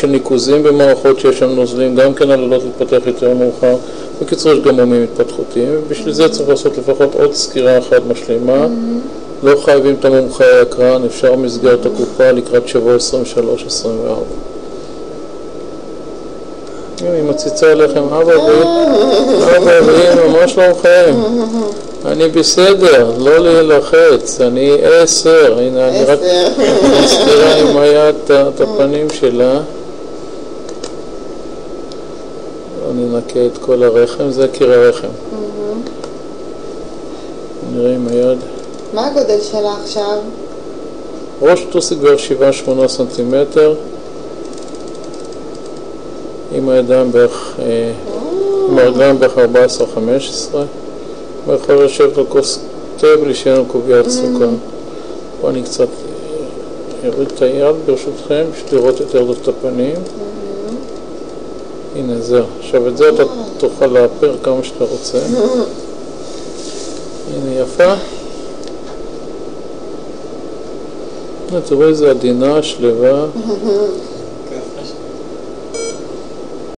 שניקוזים במערכות שיש שם נוזלים, גם כן עלולות להתפתח יותר מאוחר. בקיצור, יש גם מומים התפתחותיים, ובשביל זה צריך לעשות לפחות עוד סקירה אחת משלימה. לא חייבים את המומחה היקרן, אפשר מסגרת הקופה לקראת שבוע 23-24. היא מציצה עליכם, אבא ואמא, מה שלומכם? אני בסדר, לא להילחץ, אני 10, הנה אני רק מסתירה עם היד את הפנים שלה. אני נקה את כל הרחם, זה קיר הרחם. נראה עם היד. מה הגודל שלה עכשיו? ראש טוסיק בערך 7-8 סנטימטר, עם הידיים בערך, עם הרגליים בערך 14-15, ויכול לשבת על כוס תה בלי שיהיה לנו קוביית סוכר. פה אני קצת אוריד את היד ברשותכם, בשביל לראות יותר טוב את הפנים. הנה זהו, עכשיו את זה אתה תוכל להפר כמה שאתה רוצה. הנה יפה. תראו איזה עדינה, שלווה.